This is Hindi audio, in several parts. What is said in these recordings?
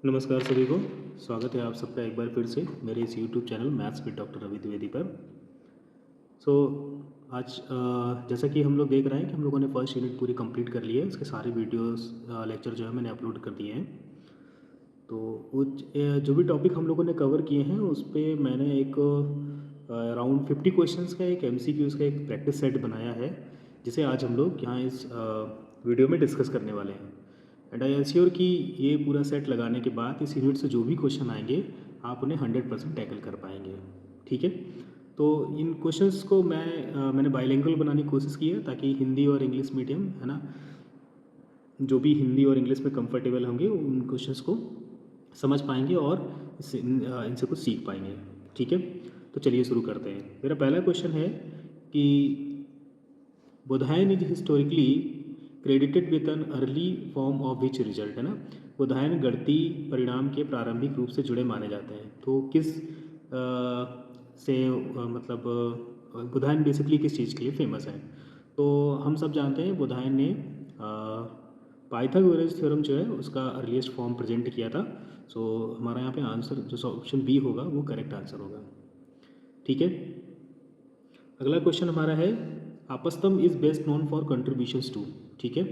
नमस्कार सभी को। स्वागत है आप सबका एक बार फिर से मेरे इस YouTube channel maths with doctor Ravi Dwivedi पर। सो आज जैसा कि हम लोग देख रहे हैं कि हम लोगों ने फर्स्ट यूनिट पूरी कंप्लीट कर ली है। उसके सारे वीडियोस लेक्चर जो है मैंने अपलोड कर दिए हैं। तो जो भी टॉपिक हम लोगों ने कवर किए हैं उस पर मैंने एक अराउंड 50 क्वेश्चंस का एक MCQs का एक प्रैक्टिस सेट बनाया है, जिसे आज हम लोग यहाँ इस वीडियो में डिस्कस करने वाले हैं। एंड आई एश्योर कि ये पूरा सेट लगाने के बाद इस यूनिट से जो भी क्वेश्चन आएंगे आप उन्हें 100% टैकल कर पाएंगे। ठीक है, तो इन क्वेश्चंस को मैंने बाइलिंगुअल बनाने की कोशिश की है, ताकि हिंदी और इंग्लिश मीडियम है ना, जो भी हिंदी और इंग्लिश में कंफर्टेबल होंगे उन क्वेश्चंस को समझ पाएंगे और इनसे कुछ सीख पाएंगे। ठीक है, तो चलिए शुरू करते हैं। मेरा पहला क्वेश्चन है कि Baudhayana is historically credited with an early form of which result, है ना। बोधायन गणितीय परिणाम के प्रारंभिक रूप से जुड़े माने जाते हैं। तो किस मतलब बोधायन बेसिकली किस चीज़ के लिए फेमस है। तो हम सब जानते हैं बोधायन ने पाइथागोरस थ्योरम जो है उसका अर्लीस्ट फॉर्म प्रेजेंट किया था। सो हमारा यहाँ पे आंसर जो ऑप्शन बी होगा वो करेक्ट आंसर होगा। ठीक है, अगला क्वेश्चन हमारा है Apastamba is best known for contributions to. ठीक है,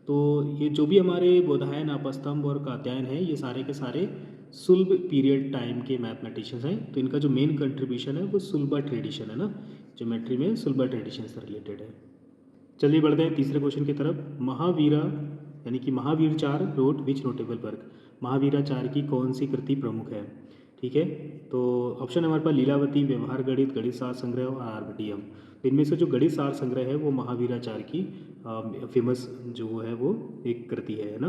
तो ये जो भी हमारे बोधायन, आपस्तंभ और कात्यायन है, ये सारे के सारे सुलभ पीरियड टाइम के मैथमेटिशियंस हैं। तो इनका जो मेन कंट्रीब्यूशन है वो सुलभा ट्रेडिशन है ना, ज्योमेट्री में सुलभा ट्रेडिशन से रिलेटेड है। चलिए बढ़ते हैं तीसरे क्वेश्चन की तरफ। महावीरा यानी कि महावीराचार्य रोट विच नोटेबल वर्क। महावीराचार्य की कौन सी कृति प्रमुख है। ठीक है, तो ऑप्शन हमारे पास लीलावती, व्यवहार गणित, गणित सार संग्रह और आरबीटीएम। इनमें से जो गणित सार संग्रह है वो महावीराचार्य की फेमस जो है वो एक कृति है ना।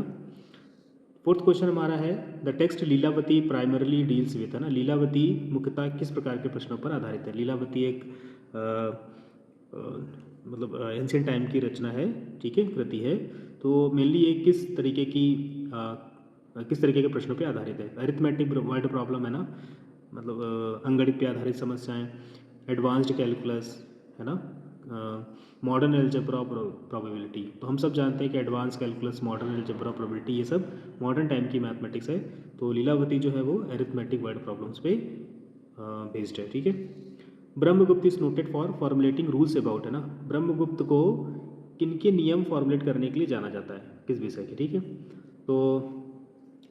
फोर्थ क्वेश्चन हमारा है the text Lilavati primarily deals with, है ना। लीलावती मुख्यतः किस प्रकार के प्रश्नों पर आधारित है। लीलावती एक मतलब एंशियंट टाइम की रचना है, ठीक है, कृति है। तो मेनली ये किस तरीके के प्रश्नों पे आधारित है। अरिथमेटिक वर्ड प्रॉब्लम है ना, मतलब अंगणित पे आधारित समस्याएं, एडवांस्ड कैलकुलस है ना, मॉडर्न एल्जेब्रा प्रोबेबिलिटी। तो हम सब जानते हैं कि advance calculus, modern algebra probability ये सब मॉडर्न टाइम की मैथमेटिक्स है। तो लीलावती जो है वो अरिथमेटिक वर्ड प्रॉब्लम्स पे बेस्ड है। ठीक है, Brahmagupta is noted for formulating rules about, है ना। ब्रह्मगुप्त को किनके नियम फॉर्मुलेट करने के लिए जाना जाता है, किस विषय के। ठीक है, तो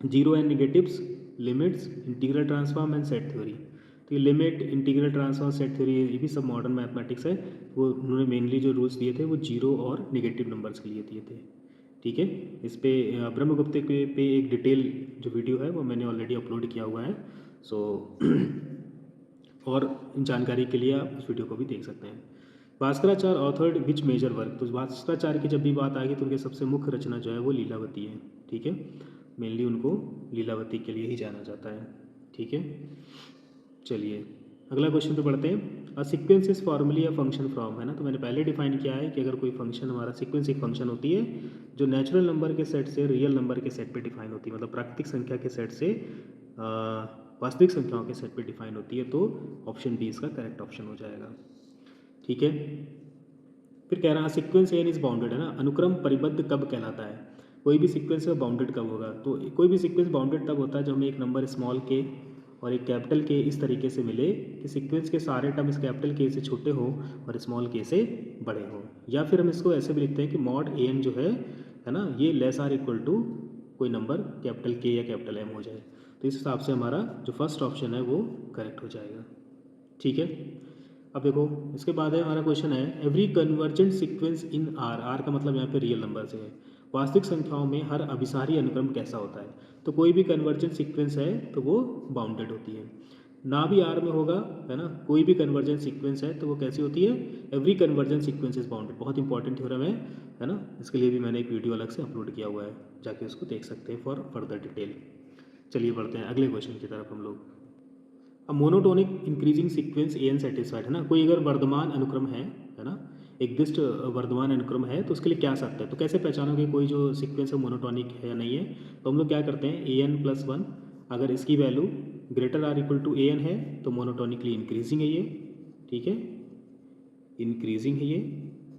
zero and negatives, limits, integral transform and set theory. तो ये limit, integral transform, set theory ये भी सब मॉडर्न मैथमेटिक्स है। वो उन्होंने मेनली जो रूल्स दिए थे वो जीरो और निगेटिव नंबर्स के लिए दिए थे। ठीक है, इस पे ब्रह्मगुप्त पे एक डिटेल जो वीडियो है वो मैंने ऑलरेडी अपलोड किया हुआ है। सो और जानकारी के लिए आप उस वीडियो को भी देख सकते हैं। भास्कराचार्य ऑथर्ड विच मेजर वर्क। तो भास्कराचार्य की जब भी बात आ गई तो उनकी सबसे मुख्य रचना जो है वो लीलावती है। ठीक है, मेनली उनको लीलावती के लिए ही जाना जाता है। ठीक है, चलिए अगला क्वेश्चन पे बढ़ते हैं। A sequence is formally a function from, है ना। तो मैंने पहले डिफाइन किया है कि अगर कोई फंक्शन, हमारा सीक्वेंस एक फंक्शन होती है जो नेचुरल नंबर के सेट से रियल नंबर के सेट पे डिफाइन होती है, मतलब प्राकृतिक संख्या के सेट से वास्तविक संख्याओं के सेट पे डिफाइन होती है। तो ऑप्शन बी इसका करेक्ट ऑप्शन हो जाएगा। ठीक है, फिर कह रहा है सीक्वेंस एन इज बाउंडेड, है ना। अनुक्रम परिबद्ध कब कहलाता है। कोई भी सीक्वेंस है बाउंडेड कब होगा। तो कोई भी सीक्वेंस बाउंडेड तब होता है जब हमें एक नंबर स्मॉल के और एक कैपिटल के इस तरीके से मिले कि सीक्वेंस के सारे टर्म इस कैपिटल के से छोटे हो और स्मॉल के से बड़े हो। या फिर हम इसको ऐसे भी लिखते हैं कि मॉड एन जो है ना, ये लेस आर इक्वल टू कोई नंबर कैपिटल के या कैपिटल एम हो जाए। तो इस हिसाब से हमारा जो फर्स्ट ऑप्शन है वो करेक्ट हो जाएगा। ठीक है, अब देखो इसके बाद है हमारा क्वेश्चन है every convergent sequence in R. R का मतलब यहाँ पे रियल नंबर से है। वास्तविक संख्याओं में हर अभिसारी अनुक्रम कैसा होता है। तो कोई भी कन्वर्जेंट सीक्वेंस है तो वो बाउंडेड होती है, ना भी आर में होगा, है ना। कोई भी कन्वर्जेंट सीक्वेंस है तो वो कैसी होती है, every convergent sequence is bounded. बहुत इंपॉर्टेंट थ्योरम है ना। इसके लिए भी मैंने एक वीडियो अलग से अपलोड किया हुआ है, जाके उसको देख सकते हैं फॉर फर्दर डिटेल। चलिए बढ़ते हैं अगले क्वेश्चन की तरफ हम लोग। अब monotonic increasing sequence A N satisfied, है ना। कोई अगर वर्धमान अनुक्रम है ना, एक दिष्ट वर्धमान अनुक्रम है तो उसके लिए क्या शर्त है। तो कैसे पहचानोगे कोई जो सीक्वेंस है मोनोटोनिक है या नहीं है। तो हम लोग क्या करते हैं, ए एन प्लस वन अगर इसकी value greater or equal to A N है तो मोनोटोनिकली इंक्रीजिंग है ये। ठीक है, इंक्रीजिंग है ये,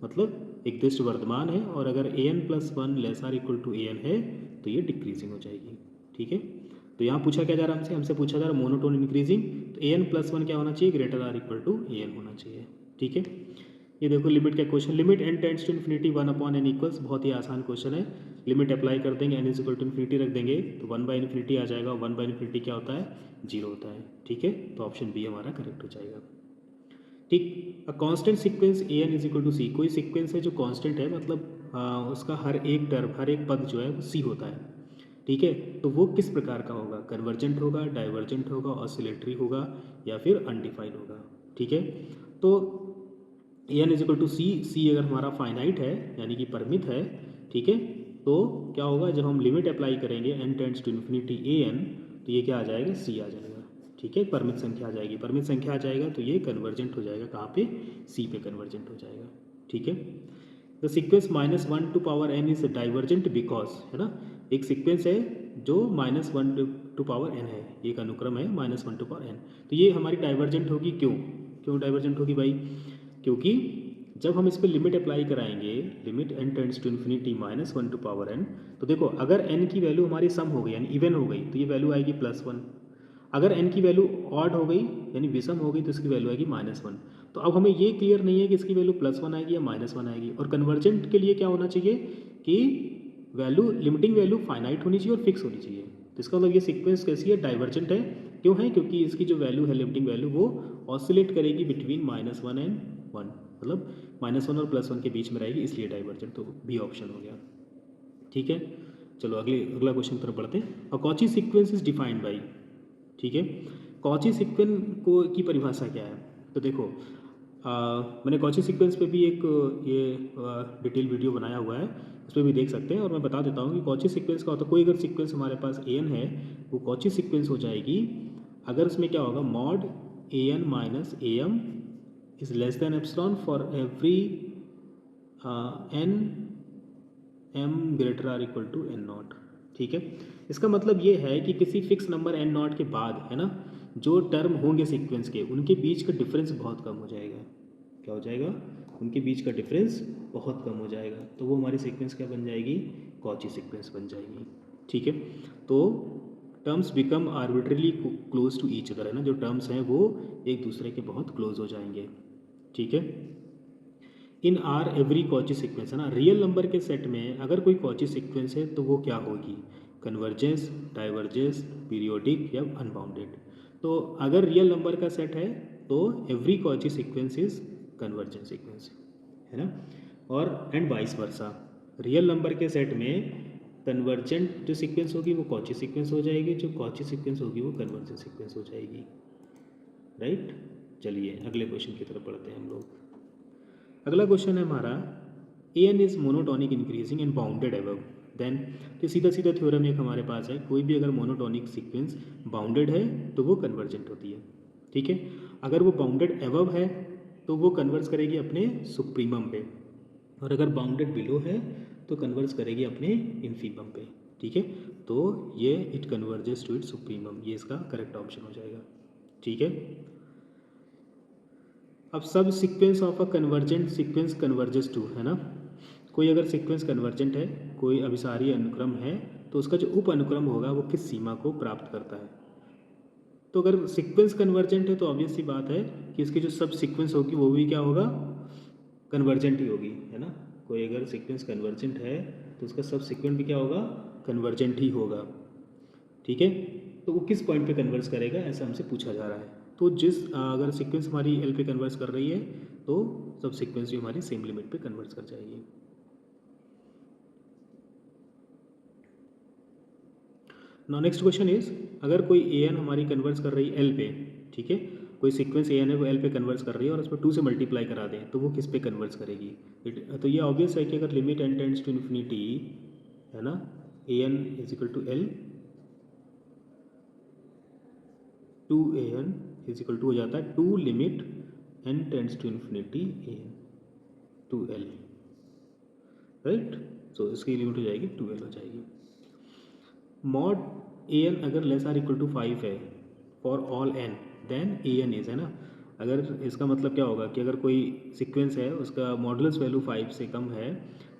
मतलब एक दिष्ट वर्धमान है। और अगर ए N plus one less or equal to A N है तो ये डिक्रीजिंग हो जाएगी। ठीक है, तो यहाँ पूछा क्या जा रहा है हमसे पूछा जा रहा है मोनोटोन इंक्रीजिंग, तो ए एन प्लस वन क्या होना चाहिए, greater or equal to A n होना चाहिए। ठीक है, ये देखो लिमिट का question, limit N tends to infinity one upon n equals, बहुत ही आसान क्वेश्चन है। लिमिट अप्लाई कर देंगे, n is equal to infinity रख देंगे तो वन बाई इन्फिनिटी आ जाएगा, वन बाई इन्फिनिटी क्या होता है, जीरो होता है। ठीक है, तो ऑप्शन बी हमारा करेक्ट हो जाएगा। ठीक, a constant sequence A N is equal to C, कोई सीक्वेंस है जो कांस्टेंट है, मतलब उसका हर एक टर्म, हर एक पद जो है वो सी होता है। ठीक है, तो वो किस प्रकार का होगा, कन्वर्जेंट होगा, डाइवर्जेंट होगा, ऑसिलेटरी होगा, या फिर अनडिफाइंड होगा। ठीक है, तो ए एन इज इक्वल टू सी, सी अगर हमारा फाइनाइट है यानी कि परिमित है, ठीक है, तो क्या होगा, जब हम लिमिट अप्लाई करेंगे n tends to infinity A n, तो ये क्या आ जाएगा, सी आ जाएगा। ठीक है, परिमित संख्या आ जाएगी, परिमित संख्या आ जाएगा तो ये कन्वर्जेंट हो जाएगा, कहाँ पे, सी पे कन्वर्जेंट हो जाएगा। ठीक है, the sequence minus one to power n is divergent because, है ना, एक सीक्वेंस है जो minus one to power n है, एक अनुक्रम है minus one to power n, तो ये हमारी डाइवर्जेंट होगी, क्यों, क्यों डाइवर्जेंट होगी भाई, क्योंकि जब हम इस पर लिमिट अप्लाई कराएंगे, limit N tends to infinity minus one to power n, तो देखो अगर एन की वैल्यू हमारी सम हो गई यानी इवन हो गई तो ये वैल्यू आएगी प्लस वन, अगर एन की वैल्यू ऑड हो गई यानी विषम हो गई तो इसकी वैल्यू आएगी माइनस वन। तो अब हमें ये क्लियर नहीं है कि इसकी वैल्यू प्लस वन आएगी या माइनस वन आएगी, और कन्वर्जेंट के लिए क्या होना चाहिए कि वैल्यू, लिमिटिंग वैल्यू फाइनाइट होनी चाहिए और फिक्स होनी चाहिए। तो इसका मतलब ये सीक्वेंस कैसी है, डाइवर्जेंट है, क्यों है, क्योंकि इसकी जो वैल्यू है, लिमिटिंग वैल्यू, वो ऑसिलेट करेगी between minus one and one, मतलब माइनस वन और प्लस वन के बीच में रहेगी, इसलिए डाइवर्जेंट, तो बी ऑप्शन हो गया। ठीक है, चलो अगला क्वेश्चन तरफ बढ़ते हैं। और Cauchy sequence is defined by, ठीक है, कॉची सीक्वेंस को की परिभाषा क्या है, तो देखो मैंने कॉची सीक्वेंस पे भी एक ये डिटेल वीडियो बनाया हुआ है, उस पर भी देख सकते हैं, और मैं बता देता हूँ कि कॉची सीक्वेंस का होता है, कोई अगर सीक्वेंस हमारे पास ए एन है वो कॉची सीक्वेंस हो जाएगी अगर उसमें क्या होगा, mod A n minus a m is less than epsilon for every n m greater or equal to n not. ठीक है, इसका मतलब ये है कि किसी फिक्स नंबर एन नॉट के बाद, है ना, जो टर्म होंगे सीक्वेंस के, उनके बीच का डिफरेंस बहुत कम हो जाएगा। क्या हो जाएगा, उनके बीच का डिफरेंस बहुत कम हो जाएगा, तो वो हमारी सीक्वेंस क्या बन जाएगी, कॉची सीक्वेंस बन जाएगी। ठीक है, तो terms become arbitrarily close to each other, है ना, जो टर्म्स हैं वो एक दूसरे के बहुत क्लोज हो जाएंगे। ठीक है, इन आर एवरी कॉची सीक्वेंस, है ना, रियल नंबर के सेट में अगर कोई कॉची सीक्वेंस है तो वो क्या होगी, कन्वर्जेंस, डाइवर्जेंस, पीरियोडिक या अनबाउंडेड। तो अगर रियल नंबर का सेट है तो every Cauchy sequence is convergent sequence, है ना, और and vice versa, real number के सेट में कन्वर्जेंट जो सीक्वेंस होगी वो कॉची सीक्वेंस हो जाएगी, जो कॉची सीक्वेंस होगी वो कन्वर्जेंट सीक्वेंस हो जाएगी। राइट, चलिए अगले क्वेश्चन की तरफ बढ़ते हैं हम लोग। अगला क्वेश्चन है हमारा, A N is monotonic increasing and bounded above then, तो सीधा सीधा थ्योरम एक हमारे पास है, कोई भी अगर मोनोटॉनिक सीक्वेंस बाउंडेड है तो वो कन्वर्जेंट होती है। ठीक है, अगर वो बाउंडेड एबव है तो वो कन्वर्स करेगी अपने सुप्रीमम पे, और अगर बाउंडेड बिलो है तो कन्वर्स करेगी अपने इन्फीमम पे। ठीक है, तो ये it converges to it supremum, ये इसका करेक्ट ऑप्शन हो जाएगा। ठीक है, अब subsequence of a convergent sequence converges to, है ना, कोई अगर सीक्वेंस कन्वर्जेंट है, कोई अभिसारी अनुक्रम है, तो उसका जो उप अनुक्रम होगा वो किस सीमा को प्राप्त करता है। तो अगर सीक्वेंस कन्वर्जेंट है तो ऑब्वियस सी बात है कि इसकी जो सब सीक्वेंस होगी वो भी क्या होगा, कन्वर्जेंट ही होगी, है ना, कोई अगर सीक्वेंस कन्वर्जेंट है तो उसका सब सीक्वेंस भी क्या होगा, कन्वर्जेंट ही होगा। ठीक है, तो वो किस पॉइंट पे कन्वर्स करेगा ऐसा हमसे पूछा जा रहा है, तो जिस अगर सीक्वेंस हमारी एल पे कन्वर्स कर रही है तो सब सीक्वेंस भी हमारी सेम लिमिट पे कन्वर्स कर जाएगी। नाउ नेक्स्ट क्वेश्चन इज, अगर कोई ए एन हमारी कन्वर्स कर रही है एल पे, ठीक है, कोई सीक्वेंस ए एन है वो एल पे कन्वर्स कर रही है और उसमें 2 से मल्टीप्लाई करा दें तो वो किस पे कन्वर्स करेगी। तो ये ऑब्वियस है कि अगर limit N tends to infinity, है ना, A N is equal to L, two A N is equal to हो जाता है 2 limit N tends to infinity A N to L, right, so इसकी लिमिट हो जाएगी 2l हो जाएगी। मॉड ए एन अगर लेस आर इक्वल टू 5 है for all N then A N is, है ना, अगर इसका मतलब क्या होगा कि अगर कोई सीक्वेंस है उसका मॉडुलस वैल्यू 5 से कम है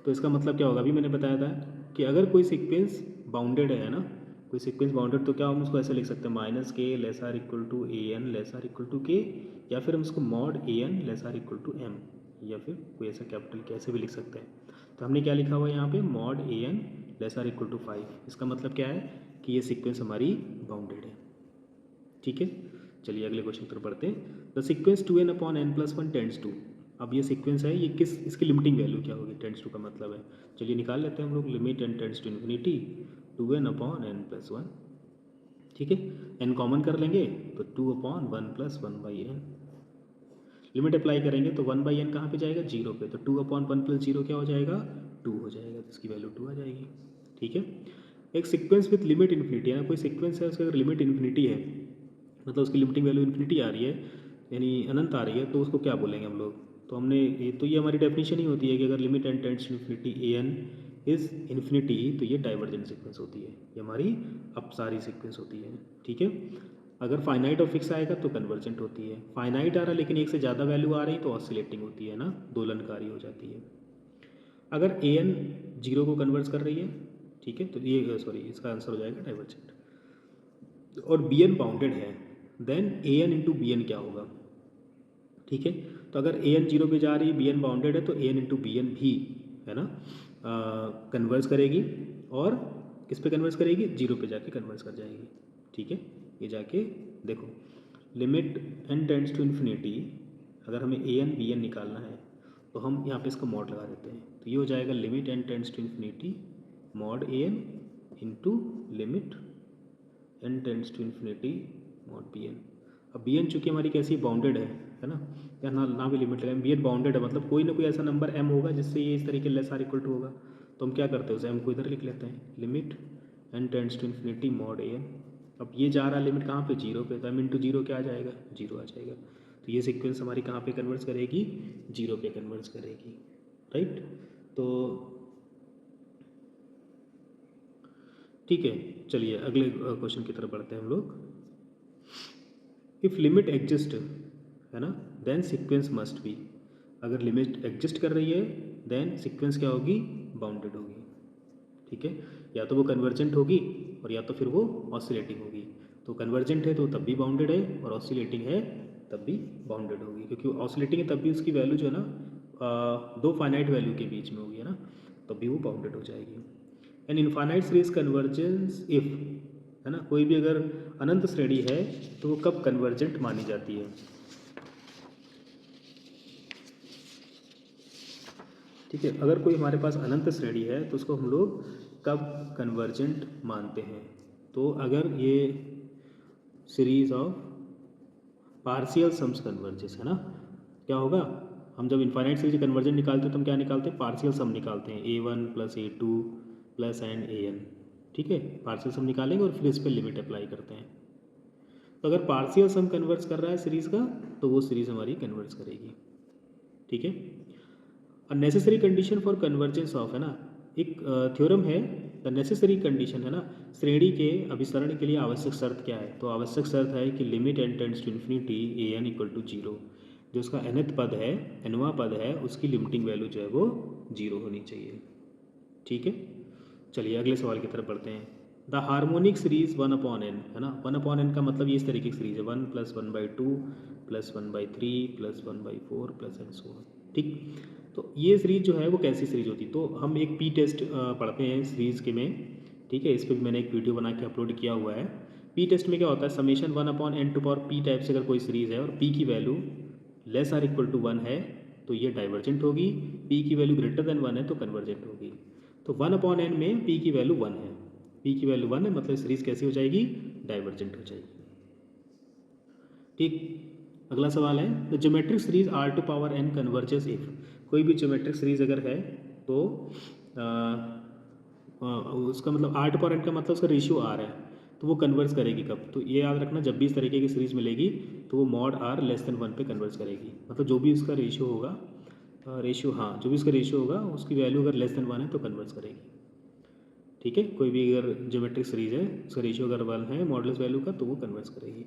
तो इसका मतलब क्या होगा, अभी मैंने बताया था कि अगर कोई सीक्वेंस बाउंडेड है ना, कोई सीक्वेंस बाउंडेड तो क्या हम उसको ऐसे लिख सकते हैं minus K less or equal to A n less or equal to K, या फिर हम उसको mod A n less or equal to M, या फिर कोई ऐसा कैपिटल कैसे भी लिख सकते हैं। तो हमने क्या लिखा हुआ है यहाँ पे mod A n less or equal to 5। इसका मतलब क्या है कि ये सीक्वेंस हमारी बाउंडेड है। ठीक है, चलिए अगले क्वेश्चन पर पढ़ते हैं। The sequence 2n/n+1 tends to. अब ये सीक्वेंस है, ये किस, इसकी लिमिटिंग वैल्यू क्या होगी, टेंड्स टू का मतलब है, चलिए निकाल लेते हैं हम लोग। Limit n tends to infinity 2n/n+1। ठीक है, n कॉमन कर लेंगे तो 2/1+1/n। लिमिट अप्लाई करेंगे तो 1/n कहाँ पे जाएगा, 0 पे, तो 2/1+0 क्या हो जाएगा, 2 हो जाएगा, तो इसकी वैल्यू 2 आ जाएगी। ठीक है, एक सीक्वेंस विथ लिमिट इन्फिनिटी है ना, कोई सीक्वेंस है उसकी अगर लिमिट इन्फिनिटी है, मतलब उसकी लिमिटिंग वैल्यू इन्फिनिटी आ रही है, यानी अनंत आ रही है, तो उसको क्या बोलेंगे हम लोग। तो हमने ये हमारी डेफिनेशन ही होती है कि अगर limit n tends to infinity A N is infinity, तो ये डाइवर्जेंट सीक्वेंस होती है, ये हमारी अपसारी सीक्वेंस होती है। ठीक है, अगर फाइनाइट और फिक्स आएगा तो कन्वर्जेंट होती है, फाइनाइट आ रहा लेकिन एक से ज़्यादा वैल्यू आ रही तो ऑसिलेटिंग होती है ना, दोलनकारी हो जाती है। अगर ए एन 0 को कन्वर्ट कर रही है, ठीक है, तो ये सॉरी इसका आंसर हो जाएगा डाइवर्जेंट। और बी एन बाउंडेड है, then A n into B N क्या होगा। ठीक है, तो अगर ए एन 0 पे जा रही है, बी एन बाउंडेड है, तो ए एन इंटू बी एन भी है ना कन्वर्स करेगी, और किस पे कन्वर्स करेगी, 0 पे जाके कन्वर्स कर जाएगी। ठीक है, ये जाके देखो limit n tends to infinity, अगर हमें ए एन बी एन निकालना है तो हम यहाँ पे इसका मॉड लगा देते हैं, तो ये हो जाएगा limit n tends to infinity mod A n into limit n tends to infinity mod b n. अब बी एन चूँकि हमारी कैसी बाउंडेड है ना, या ना भी लिमिट लगाएं, बी एन बाउंडेड है, मतलब कोई ना कोई ऐसा नंबर m होगा जिससे ये इस तरीके लेस आर इक्वल टू होगा, तो हम क्या करते हैं उस m को इधर लिख लेते हैं, limit n tends to infinity mod A n. अब ये जा रहा है लिमिट कहाँ पे, 0 पे, तो m इंटू 0 क्या आ जाएगा, 0 आ जाएगा, तो ये सीक्वेंस हमारी कहाँ पे कन्वर्ट्स करेगी, 0 पे कन्वर्ट्स करेगी। राइट, तो ठीक है, चलिए अगले क्वेश्चन की तरफ बढ़ते हैं हम लोग। इफ़ लिमिट एग्जिस्ट है ना, देन सीक्वेंस मस्ट बी। अगर लिमिट एग्जिस्ट कर रही है देन सीक्वेंस क्या होगी, बाउंडेड होगी। ठीक है, या तो वो कन्वर्जेंट होगी और या तो फिर वो ऑसिलेटिंग होगी। तो कन्वर्जेंट है तो तब भी बाउंडेड है, और ऑसिलेटिंग है तब भी बाउंडेड होगी, क्योंकि ऑसिलेटिंग है तब भी उसकी वैल्यू जो है ना दो फाइनाइट वैल्यू के बीच में होगी, है ना, तब भी वो बाउंडेड हो जाएगी। An infinite series convergence if, है ना, कोई भी अगर अनंत श्रेणी है तो वो कब कन्वर्जेंट मानी जाती है। ठीक है, अगर कोई हमारे पास अनंत श्रेणी है तो उसको हम लोग कब कन्वर्जेंट मानते हैं, तो अगर ये series of partial sums converges, है ना, क्या होगा, हम जब इनफाइनाइट सीरीज कन्वर्जेंट निकालते हैं तो हम क्या निकालते हैं, पार्शियल सम निकालते हैं, a1 + a2 + an। ठीक है, पार्शियल सम निकालेंगे और फिर इस पर लिमिट अप्लाई करते हैं। तो अगर पार्शियल सम कन्वर्ट्स कर रहा है सीरीज़ का तो वो सीरीज़ हमारी कन्वर्ट्स करेगी। ठीक है, necessary condition for convergence of, है ना, एक थ्योरम है, द नेसेसरी कंडीशन, है ना, श्रेणी के अभिसरण के लिए आवश्यक शर्त क्या है, तो आवश्यक शर्त है कि limit n tends to infinity A n equal to 0, जो उसका nth पद है, nवां पद है, उसकी लिमिटिंग वैल्यू जो है वो 0 होनी चाहिए। ठीक है, चलिए अगले सवाल की तरफ बढ़ते हैं। द हार्मोनिक सीरीज 1/n, है ना, 1/n का मतलब ये इस तरीके की सीरीज है, 1 + 1/2 + 1/3 + 1/4 + एंड सो ऑन। ठीक, तो ये सीरीज जो है वो कैसी सीरीज होती है, तो हम एक पी टेस्ट पढ़ते हैं सीरीज़ के में। ठीक है, इस पर भी मैंने एक वीडियो बना के अपलोड किया हुआ है। पी टेस्ट में क्या होता है, समेशन 1/n⁴ p टाइप से अगर कोई सीरीज़ है और p की value less or equal to 1 है तो ये डाइवर्जेंट होगी, p की वैल्यू ग्रेटर देन 1 है तो कन्वर्जेंट होगी। तो 1/n में p की वैल्यू 1 है, p की वैल्यू 1 है, मतलब सीरीज़ कैसी हो जाएगी, डाइवर्जेंट हो जाएगी। ठीक, अगला सवाल है, the geometric series R⁴n converges if. कोई भी ज्योमेट्रिक सीरीज अगर है तो उसका मतलब R⁴n का मतलब उसका रेशियो R है, तो वो कन्वर्स करेगी कब, तो ये याद रखना, जब भी इस तरीके की सीरीज मिलेगी तो वो मॉड R < 1 पे कन्वर्स करेगी, मतलब जो भी उसका रेशियो होगा, जो भी उसका रेशियो होगा उसकी वैल्यू अगर < 1 है तो कन्वर्स करेगी। ठीक है, कोई भी अगर ज्योमेट्रिक सीरीज है उसका रेशियो अगर 1 है मॉडुलस वैल्यू का तो वो कन्वर्स करेगी।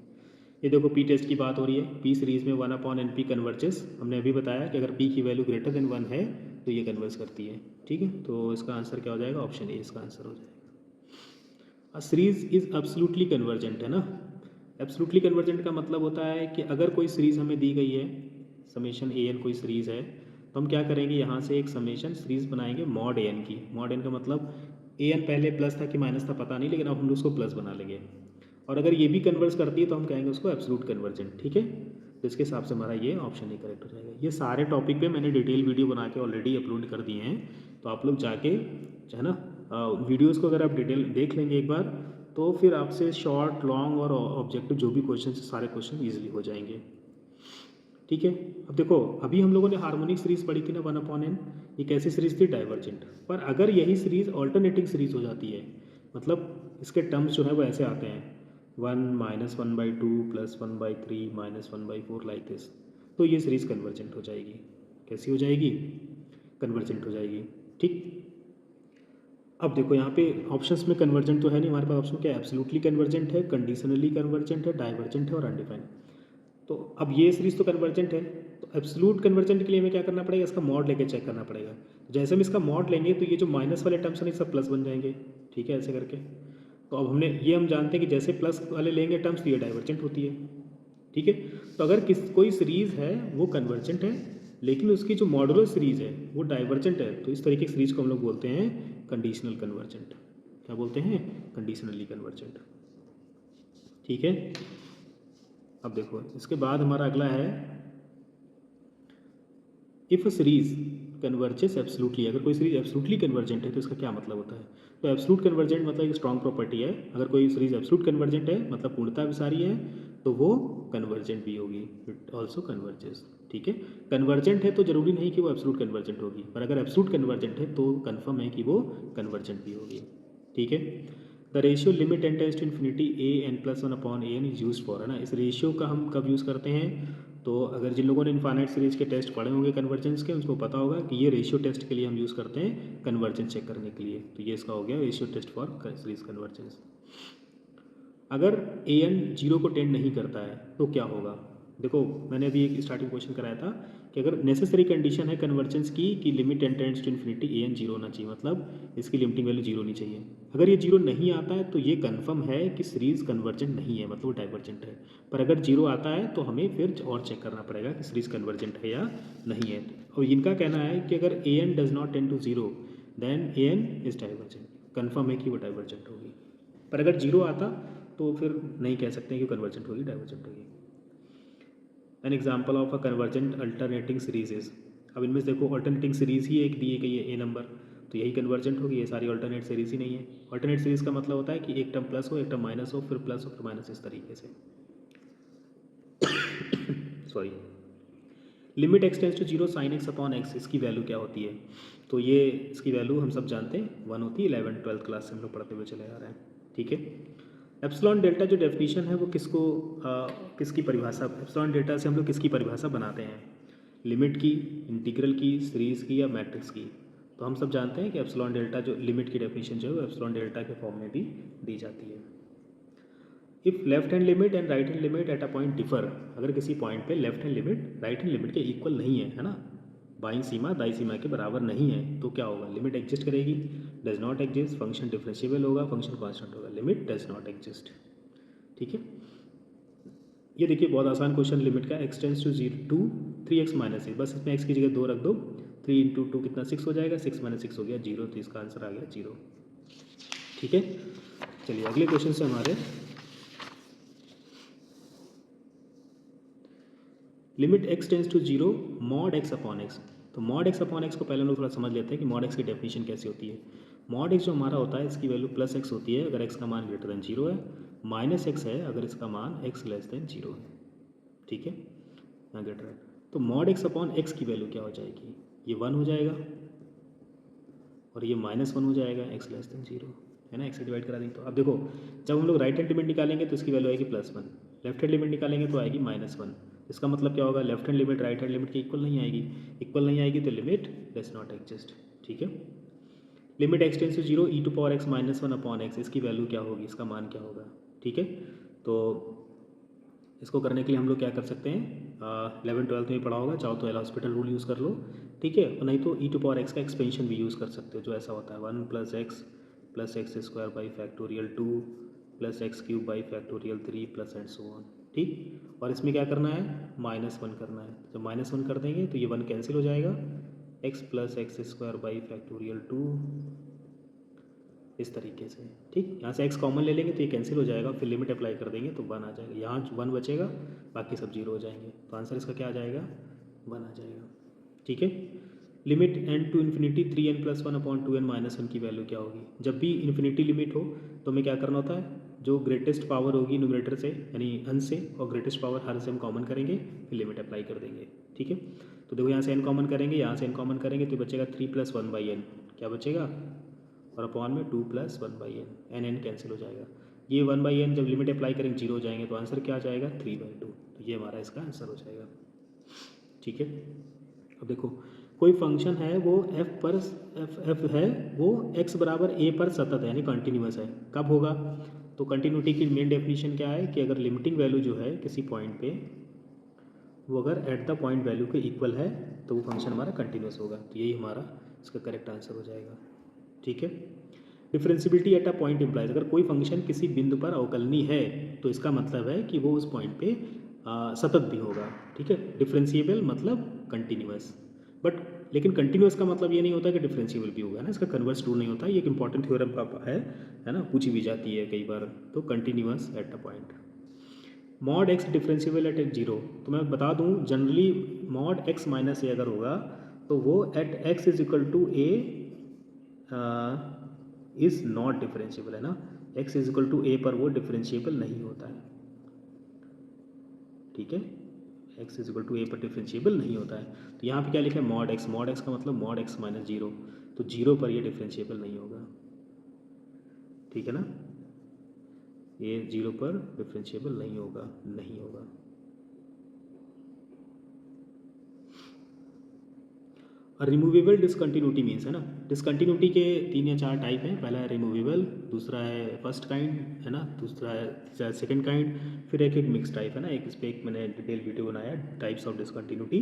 ये देखो पी टेस्ट की बात हो रही है, पी सीरीज़ में 1/n p कन्वर्जेस, हमने अभी बताया कि अगर p की वैल्यू ग्रेटर देन 1 है तो ये कन्वर्स करती है। ठीक है, तो इसका आंसर क्या हो जाएगा, ऑप्शन ए इसका आंसर हो जाएगा। सीरीज इज़ एब्सोल्युटली कन्वर्जेंट, है ना। एब्सोल्युटली कन्वर्जेंट का मतलब होता है कि अगर कोई सीरीज़ हमें दी गई है, समेशन ए एन कोई सीरीज़ है, तो हम क्या करेंगे, यहाँ से एक समेशन सीरीज़ बनाएंगे मॉड ए एन की। मॉड एन का मतलब ए एन पहले प्लस था कि माइनस था पता नहीं, लेकिन अब हम उसको प्लस बना लेंगे। और अगर ये भी कन्वर्स करती है तो हम कहेंगे उसको एब्सोल्यूट कन्वर्जेंट, ठीक है। तो इसके हिसाब से हमारा ये ऑप्शन ही करेक्ट हो जाएगा। ये सारे टॉपिक पे मैंने डिटेल वीडियो बना के ऑलरेडी अपलोड कर दिए हैं, तो आप लोग जाके, है ना, वीडियोज़ को अगर आप डिटेल देख लेंगे एक बार, तो फिर आपसे शॉर्ट, लॉन्ग और ऑब्जेक्टिव जो भी क्वेश्चन, सारे क्वेश्चन ईजिली हो जाएंगे, ठीक है। अब देखो, अभी हम लोगों ने हार्मोनिक सीरीज़ पढ़ी थी ना, 1/n, ये कैसी सीरीज़ थी, डाइवर्जेंट। पर अगर यही सीरीज़ ऑल्टरनेटिंग सीरीज़ हो जाती है, मतलब इसके टर्म्स जो है वो ऐसे आते हैं 1 - 1/2 + 1/3 - 1/4 लाइक दिस, तो ये सीरीज़ कन्वर्जेंट हो जाएगी। कैसी हो जाएगी, कन्वर्जेंट हो जाएगी, ठीक। अब देखो यहाँ पे ऑप्शंस में कन्वर्जेंट तो है नहीं हमारे पास, ऑप्शन क्या है, एब्सोल्युटली कन्वर्जेंट है, कंडीशनली कन्वर्जेंट है, डाइवर्जेंट है और अनडिफाइंड। तो अब ये सीरीज़ तो कन्वर्जेंट है, तो एब्सोल्यूट कन्वर्जेंट के लिए हमें क्या करना पड़ेगा, इसका मॉड लेके चेक करना पड़ेगा। जैसे हम इसका मॉड लेंगे तो ये जो माइनस वाले टर्म्स हैं सब प्लस बन जाएंगे, ठीक है, ऐसे करके। तो अब हम जानते हैं कि जैसे प्लस वाले लेंगे टर्म्स तो ये डाइवर्जेंट होती है, ठीक है। तो अगर कोई सीरीज़ है वो कन्वर्जेंट है, लेकिन उसकी जो मॉडुलर सीरीज़ है वो डाइवर्जेंट है, तो इस तरीके की सीरीज़ को हम लोग बोलते हैं कंडीशनल कन्वर्जेंट। क्या बोलते हैं, कंडीशनली कन्वर्जेंट, ठीक है। अब देखो इसके बाद हमारा अगला है, इफ़ सीरीज़ कन्वर्जेस एब्सोल्युटली। अगर कोई सीरीज़ एब्सोल्युटली कन्वर्जेंट है तो इसका क्या मतलब होता है। तो एब्सोल्यूट कन्वर्जेंट मतलब एक स्ट्रॉन्ग प्रॉपर्टी है। अगर कोई सीरीज़ एब्सोल्यूट कन्वर्जेंट है मतलब पूर्णता विसारी है, तो वो कन्वर्जेंट भी होगी, इट ऑल्सो कन्वर्जेस, ठीक है। कन्वर्जेंट है तो जरूरी नहीं कि वो एब्सोल्यूट कन्वर्जेंट होगी, पर अगर एब्सोल्यूट कन्वर्जेंट है तो कन्फर्म है कि वो कन्वर्जेंट भी होगी, ठीक है। The ratio limit N tends to infinity A n + 1/n is use for, है ना। इस रेशियो का हम कब यूज़ करते हैं, तो अगर जिन लोगों ने इनफाइनाइट सीरीज़ के टेस्ट पढ़े होंगे कन्वर्जेंस के, उनको पता होगा कि ये रेशियो टेस्ट के लिए हम यूज़ करते हैं, कन्वर्जेंस चेक करने के लिए। तो ये इसका हो गया ratio test for series convergence. अगर ए एन 0 को टेंड नहीं करता है तो क्या होगा। देखो मैंने अभी एक स्टार्टिंग क्वेश्चन कराया था कि अगर नेसेसरी कंडीशन है कन्वर्जेंस की कि limit N tends to infinity A n 0 होना चाहिए, मतलब इसकी लिमिटिंग वैल्यू 0 होनी चाहिए। अगर ये 0 नहीं आता है तो ये कन्फर्म है कि सीरीज़ कन्वर्जेंट नहीं है, मतलब वो डाइवर्जेंट है। पर अगर 0 आता है तो हमें फिर और चेक करना पड़ेगा कि सीरीज़ कन्वर्जेंट है या नहीं है। और इनका कहना है कि अगर ए N does not tend to 0 then A N is divergent, confirm है कि वो डाइवर्जेंट होगी। पर अगर 0 आता तो फिर नहीं कह सकते कि कन्वर्जेंट होगी, डाइवर्जेंट होगी। An example of a convergent alternating series is, अब इनमें से देखो अल्टरनेटिंग सीरीज ही एक दी गई है ए नंबर, तो यही कन्वर्जेंट होगी, ये सारी अल्टरनेट सीरीज ही नहीं है। अल्टरनेट सीरीज का मतलब होता है कि एक टर्म प्लस हो, एक टर्म माइनस हो, फिर प्लस हो, फिर माइनस, इस तरीके से। Sorry. Limit x tends to 0 sin x/x, इसकी वैल्यू क्या होती है। तो ये इसकी वैल्यू हम सब जानते हैं 1 होती है, 11th 12th क्लास से हम लोग पढ़ते हुए चले आ रहे हैं, ठीक है। एप्सिलॉन डेल्टा जो डेफिनेशन है वो किसकी परिभाषा, एप्सिलॉन डेल्टा से हम लोग किसकी परिभाषा बनाते हैं, लिमिट की, इंटीग्रल की, सीरीज़ की या मैट्रिक्स की। तो हम सब जानते हैं कि एप्सिलॉन डेल्टा जो लिमिट की डेफिनेशन जो है वो एप्सिलॉन डेल्टा के फॉर्म में भी दी जाती है। If left hand limit and right hand limit at a point differ, अगर किसी पॉइंट पे left hand limit right hand limit के इक्वल नहीं है, है ना, बाईं सीमा दाई सीमा के बराबर नहीं है, तो क्या होगा, लिमिट एग्जिस्ट करेगी, does not exist, function differentiable होगा, फंक्शन कांस्टेंट होगा, लिमिट डज नॉट एग्जिस्ट, ठीक है। ये देखिए बहुत आसान क्वेश्चन, लिमिट का x tends to 0 to 3x - a, बस इसमें x की जगह 2 रख दो, 3 × 2 कितना 6 हो जाएगा, 6 - 6 हो गया 0, तो इसका आंसर आ गया 0, ठीक है। चलिए अगले क्वेश्चन से हमारे, limit x tends to 0 mod x/x, तो mod x/x को पहले हम लोग थोड़ा समझ लेते हैं कि mod x की डेफिनेशन कैसी होती है। mod x जो हमारा होता है इसकी वैल्यू +x होती है अगर x का मान ग्रेटर देन 0 है, -x है अगर इसका मान x लेस देन 0 है, ठीक है, यहाँ ग्रेटर है। तो mod x/x की वैल्यू क्या हो जाएगी, ये 1 हो जाएगा और ये -1 हो जाएगा, x लेस देन 0 है ना, x से डिवाइड करा देंगे। तो अब देखो जब हम लोग राइट हैंड लिमिट निकालेंगे तो इसकी वैल्यू आएगी +1, लेफ्ट हैंड लिमिट निकालेंगे तो आएगी -1। इसका मतलब क्या होगा, left hand limit right hand limit के इक्वल नहीं आएगी, इक्वल नहीं आएगी तो लिमिट डज नॉट एग्जिस्ट, ठीक है। Limit x tends to 0 e⁻x - 1/x, इसकी वैल्यू क्या होगी, इसका मान क्या होगा, ठीक है। तो इसको करने के लिए हम लोग क्या कर सकते हैं, 11th 12th में पढ़ा होगा, चाहो तो एल हॉस्पिटल रूल यूज़ कर लो, ठीक है, और नहीं तो e⁻x का एक्सपेंशन भी यूज़ कर सकते हो, जो ऐसा होता है 1 + x plus x square by factorial 2 plus x cube by factorial 3 plus and so on. ठीक, और इसमें क्या करना है, -1 करना है। जब -1 कर देंगे तो ये 1 कैंसिल हो जाएगा, x plus x square by factorial 2 इस तरीके से। ठीक, यहाँ से x कॉमन ले लेंगे तो ये कैंसिल हो जाएगा, फिर लिमिट अप्लाई कर देंगे तो 1 आ जाएगा, यहाँ 1 बचेगा, बाकी सब 0 हो जाएंगे। तो आंसर इसका क्या आ जाएगा, 1 आ जाएगा। ठीक है, limit n to infinity 3n plus 1 upon 2n minus 1 की वैल्यू क्या होगी। जब भी इन्फिनिटी लिमिट हो तो हमें क्या करना होता है, जो ग्रेटेस्ट पावर होगी न्यूमरेटर से यानी अंश से, और ग्रेटेस्ट पावर हर से हम कॉमन करेंगे, फिर लिमिट अप्लाई कर देंगे। ठीक है, तो देखो यहाँ से n कॉमन करेंगे, यहाँ से n कॉमन करेंगे तो बचेगा 3 प्लस 1 बाई n, क्या बचेगा, और अपॉन में 2 plus 1 by n, n cancel हो जाएगा। ये 1 बाई n जब लिमिट अप्लाई करेंगे 0 हो जाएंगे, तो आंसर क्या आ जाएगा, 3/2। तो ये हमारा इसका आंसर हो जाएगा। ठीक है, अब देखो कोई फंक्शन है वो f है वो x बराबर a पर सतत है यानी कंटिन्यूस है। कब होगा, तो कंटिन्यूटी की मेन डेफिनेशन क्या है कि अगर लिमिटिंग वैल्यू जो है किसी पॉइंट पे वो अगर एट द पॉइंट वैल्यू के इक्वल है तो वो फंक्शन हमारा कंटिन्यूस होगा। तो यही हमारा इसका करेक्ट आंसर हो जाएगा। ठीक है, differentiability eight a point implies, अगर कोई फंक्शन किसी बिंदु पर अवकलनीय है तो इसका मतलब है कि वो उस पॉइंट पे सतत भी होगा। ठीक है, डिफरेंशिएबल मतलब कंटिन्यूस, बट लेकिन कंटिन्यूस का मतलब ये नहीं होता कि डिफरेंशिएबल भी होगा ना, इसका कन्वर्स ट्रू नहीं होता। ये एक इंपॉर्टेंट थ्योरम का है ना, पूछी भी जाती है कई बार। तो continuous at a point. Mod x differentiable at 0, तो मैं बता दूं generally mod x minus a अगर होगा तो वो at x is equal to a is not differentiable है ना, x is equal to a पर वो डिफरेंशिएबल नहीं होता है। ठीक है, x is equal to a पर डिफरेंशिएबल नहीं होता है। तो यहाँ पे क्या लिखा है, मॉड एक्स का मतलब मॉड एक्स माइनस 0, तो 0 पर ये डिफरेंशिएबल नहीं होगा। ठीक है ना, ये 0 पर डिफरेंशिएबल नहीं होगा। और रिमूवेबल डिसकंटिन्यूटी मीन्स है ना, डिसकंटिन्यूटी के 3 या 4 टाइप हैं। पहला है रिमूवेबल, दूसरा है फर्स्ट काइंड है ना, दूसरा है सेकंड काइंड, फिर एक मिक्स टाइप है ना। इस पर एक मैंने डिटेल वीडियो बनाया टाइप्स ऑफ डिसकंटिन्यूटी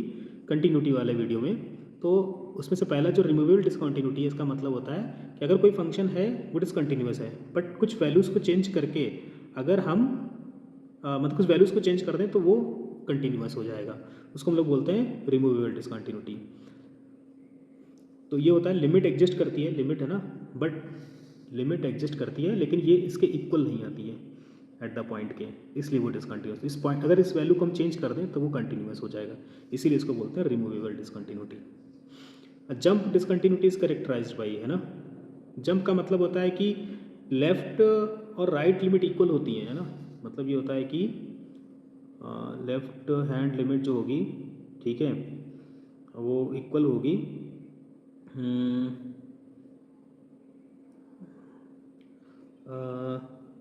कंटिन्यूटी वाले वीडियो में। तो उसमें से पहला जो रिमूवेबल डिसकंटिन्यूटी है, इसका मतलब होता है कि अगर कोई फंक्शन है वो डिसकंटिन्यूस है बट कुछ वैल्यूज़ को चेंज करके अगर हम मतलब कुछ वैल्यूज़ को चेंज कर दें तो वो कंटिन्यूस हो जाएगा, उसको हम लोग बोलते हैं रिमूवेबल डिसकंटिन्यूटी। तो ये होता है लिमिट एग्जिस्ट करती है, लिमिट है ना, बट लिमिट एग्जिस्ट करती है लेकिन ये इसके इक्वल नहीं आती है एट द पॉइंट के, इसलिए वो डिसकंटिन्यूस। इस पॉइंट अगर इस वैल्यू को हम चेंज कर दें तो वो कंटिन्यूस हो जाएगा, इसीलिए इसको बोलते हैं removable discontinuity. Jump discontinuity is characterized by है ना, जंप का मतलब होता है कि लेफ्ट और राइट लिमिट इक्वल होती है ना, मतलब ये होता है कि लेफ्ट हैंड लिमिट जो होगी, ठीक है, वो इक्वल होगी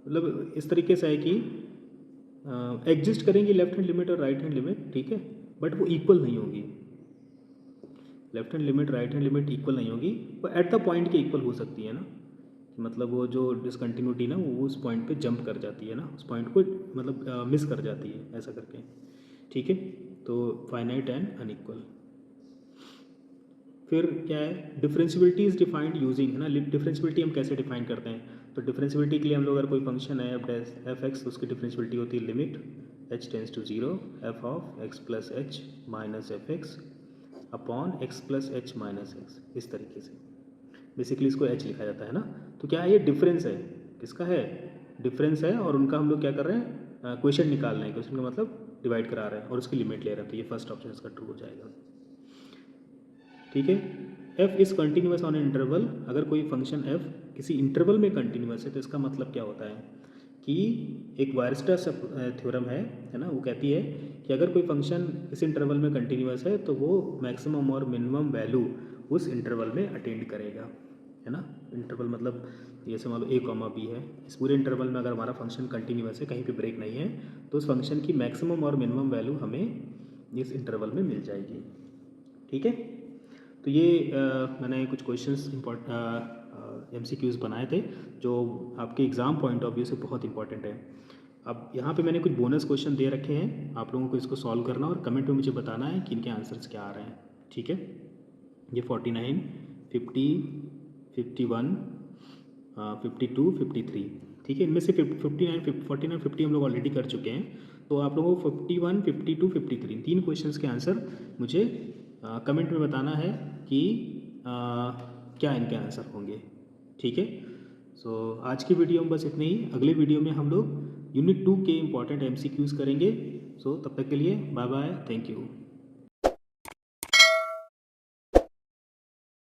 मतलब इस तरीके से है कि एग्जिस्ट करेंगी लेफ्ट हैंड लिमिट और राइट हैंड लिमिट, ठीक है, बट वो इक्वल नहीं होगी। Left hand limit right hand limit equal नहीं होगी, वो एट द पॉइंट के इक्वल हो सकती है ना, मतलब वो जो डिसकंटिन्यूटी ना वो उस पॉइंट पे जंप कर जाती है ना, उस पॉइंट को मतलब मिस कर जाती है ऐसा करके। ठीक है, तो फाइनाइट एंड अनइक्वल। फिर क्या है, डिफरेंशियबिलिटी इज डिफाइंड यूजिंग है ना, डिफरेंशियबिलिटी हम कैसे डिफाइन करते हैं, तो डिफरेंशियबिलिटी के लिए हम लोग अगर कोई फंक्शन है एफ एक्स, उसकी डिफरेंशियबिलिटी होती है limit h tends to 0 f of x plus h minus f x upon x plus h minus x, इस तरीके से बेसिकली इसको h लिखा जाता है ना। तो क्या है, ये डिफरेंस है, किसका है, डिफरेंस है, और उनका हम लोग क्या कर रहे हैं, क्वेश्चन निकाल रहे हैं, क्वेश्चन का मतलब डिवाइड करा रहे हैं और उसकी लिमिट ले रहे हैं, तो ये फर्स्ट ऑप्शन इसका ट्रू हो जाएगा। ठीक है, f is continuous on interval, अगर कोई फंक्शन f किसी इंटरवल में कंटिन्यूस है तो इसका मतलब क्या होता है कि एक वायरस्ट्रास थ्योरम है ना, वो कहती है कि अगर कोई फंक्शन इस इंटरवल में कंटिन्यूस है तो वो मैक्सिमम और मिनिमम वैल्यू उस इंटरवल में अटेंड करेगा, है ना। इंटरवल मतलब जैसे मान लो a कॉमा b है, इस पूरे इंटरवल में अगर हमारा फंक्शन कंटिन्यूस है, कहीं पे ब्रेक नहीं है, तो उस फंक्शन की मैक्सिमम और मिनिमम वैल्यू हमें इस इंटरवल में मिल जाएगी। ठीक है, तो ये मैंने कुछ क्वेश्चंस MCQs बनाए थे जो आपके एग्ज़ाम पॉइंट ऑफ व्यू से बहुत इंपॉर्टेंट है। अब यहाँ पे मैंने कुछ बोनस क्वेश्चन दे रखे हैं, आप लोगों को इसको सॉल्व करना और कमेंट में मुझे बताना है कि इनके आंसर्स क्या आ रहे हैं। ठीक है, ये 49, 50, 51, 52, 53, ठीक है। इनमें से 49, 49, 50 हम लोग ऑलरेडी कर चुके हैं। तो आप लोगों को 51, 52, 53 तीन क्वेश्चंस के आंसर मुझे कमेंट में बताना है कि क्या इनके आंसर होंगे, ठीक है। सो आज की वीडियो में बस इतने ही। अगले वीडियो में हम लोग यूनिट 2 के इम्पॉर्टेंट MCQs करेंगे। सो तब तक के लिए बाय बाय, थैंक यू।